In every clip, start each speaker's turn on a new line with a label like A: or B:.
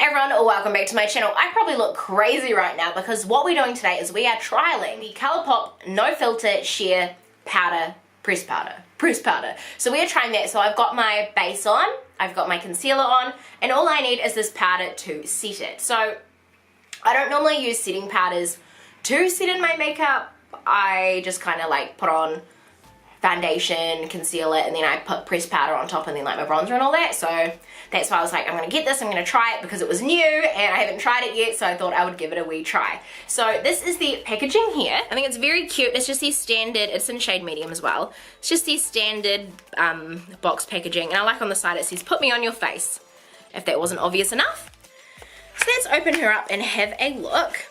A: Everyone, welcome back to my channel. I probably look crazy right now because what we're doing today is we are trialing the Colourpop No Filter Sheer Powder Press Powder. So we are trying that. So I've got my base on, I've got my concealer on, and all I need is this powder to set it. So I don't normally use setting powders to set in my makeup. I just kind of like put on foundation, concealer, and then I put pressed powder on top and then like my bronzer and all that. So that's why I was like, I'm gonna get this, I'm gonna try it because it was new and I haven't tried it yet, so I thought I would give it a wee try. So this is the packaging here. I think it's very cute. It's just the standard, it's in shade medium as well. It's just the standard box packaging, and I like on the side it says, put me on your face, if that wasn't obvious enough. So let's open her up and have a look.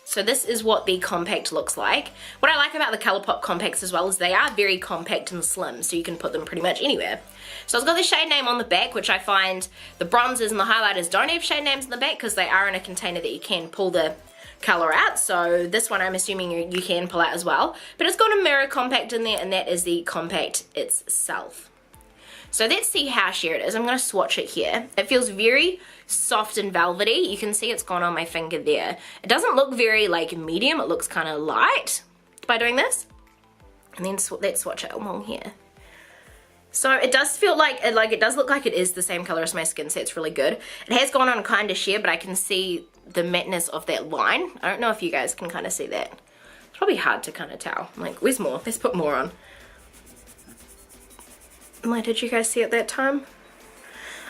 A: So this is what the compact looks like. What I like about the Colourpop compacts as well is they are very compact and slim, so you can put them pretty much anywhere. So it's got the shade name on the back, which I find the bronzers and the highlighters don't have shade names on the back because they are in a container that you can pull the colour out. So this one I'm assuming you can pull out as well. But it's got a mirror compact in there, and that is the compact itself. So let's see how sheer it is. I'm going to swatch it here. It feels very soft and velvety. You can see it's gone on my finger there. It doesn't look very like medium. It looks kind of light by doing this. And then let's swatch it along here. So it does feel like it does look like it is the same color as my skin, so it's really good. It has gone on kind of sheer, but I can see the mateness of that line. I don't know if you guys can kind of see that. It's probably hard to kind of tell. I'm like, where's more? Let's put more on. Like, did you guys see it that time?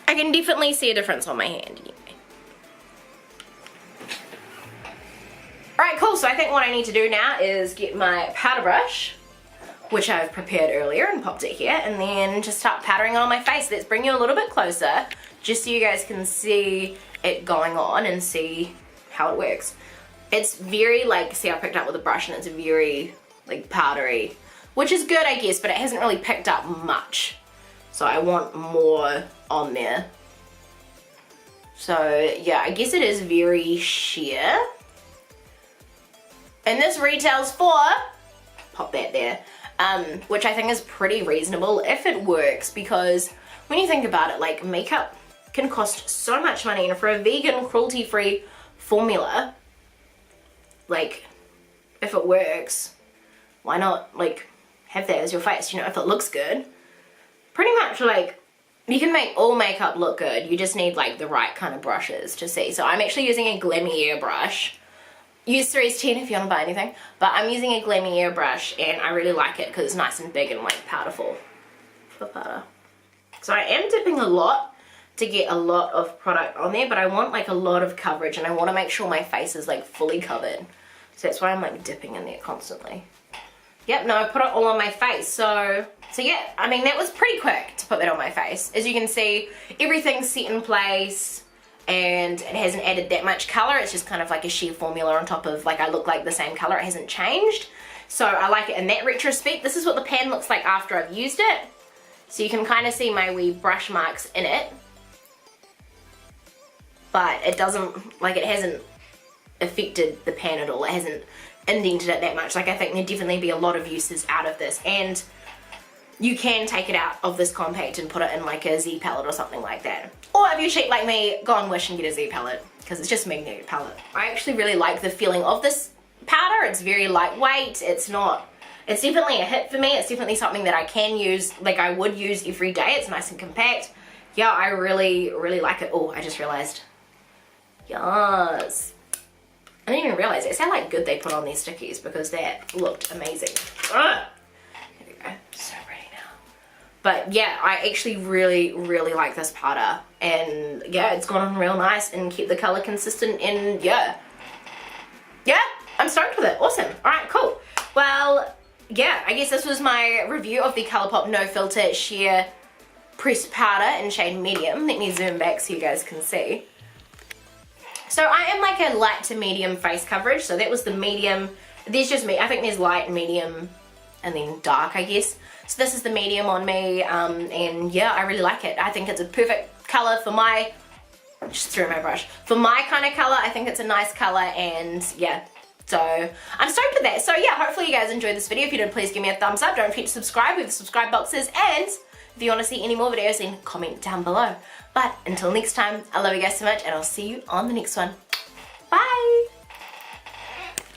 A: I can definitely see a difference on my hand anyway. Alright, cool. So I think what I need to do now is get my powder brush, which I've prepared earlier and popped it here, and then just start powdering it on my face. Let's bring you a little bit closer just so you guys can see it going on and see how it works. It's very like, see, I picked up with a brush and it's very like powdery, which is good I guess, but it hasn't really picked up much. So I want more on there. So yeah, I guess it is very sheer. And this retails for, pop that there, which I think is pretty reasonable if it works, because when you think about it, like makeup can cost so much money, and for a vegan cruelty-free formula, like if it works, why not like have that as your face, you know, if it looks good. Pretty much like you can make all makeup look good, you just need like the right kind of brushes to see. So I'm actually using a Glammy brush. Use Cerise1307 if you want to buy anything, but I'm using a Glammy brush and I really like it because it's nice and big and like powderful for powder. So I am dipping a lot to get a lot of product on there, but I want like a lot of coverage and I want to make sure my face is like fully covered. So that's why I'm like dipping in there constantly. Yep, no, I put it all on my face. So yeah, I mean, that was pretty quick to put that on my face. As you can see, everything's set in place and it hasn't added that much color. It's just kind of like a sheer formula on top of, like, I look like the same color. It hasn't changed. So I like it in that retrospect. This is what the pan looks like after I've used it. So you can kind of see my wee brush marks in it. But it doesn't, like, it hasn't affected the pan at all. It hasn't indented it that much. Like, I think there'd definitely be a lot of uses out of this, and you can take it out of this compact and put it in like a Z palette or something like that. Or if you're cheap like me, go on Wish and get a Z palette, because it's just a magnetic palette. I actually really like the feeling of this powder. It's very lightweight. It's definitely a hit for me. It's definitely something that I can use, like I would use every day. It's nice and compact. Yeah, I really, really like it. Oh, I just realized. Yes. I didn't even realize it. It's how like good they put on these stickies, because that looked amazing. Ugh. There we go. So pretty now. But yeah, I actually really, really like this powder. And yeah, it's gone on real nice and kept the color consistent, and yeah. Yeah, I'm stoked with it. Awesome. Alright, cool. Well, yeah, I guess this was my review of the Colourpop No Filter Sheer Pressed Powder in shade medium. Let me zoom back so you guys can see. So I am like a light to medium face coverage, so that was the medium. There's just me. I think there's light, medium, and then dark, I guess. So this is the medium on me, and yeah, I really like it. I think it's a perfect color for my, just threw my brush, for my kind of color. I think it's a nice color, and yeah, so I'm stoked with that. So yeah, hopefully you guys enjoyed this video. If you did, please give me a thumbs up. Don't forget to subscribe with the subscribe boxes, and If you want to see any more videos, then comment down below. But until next time, I love you guys so much, and I'll see you on the next one. Bye!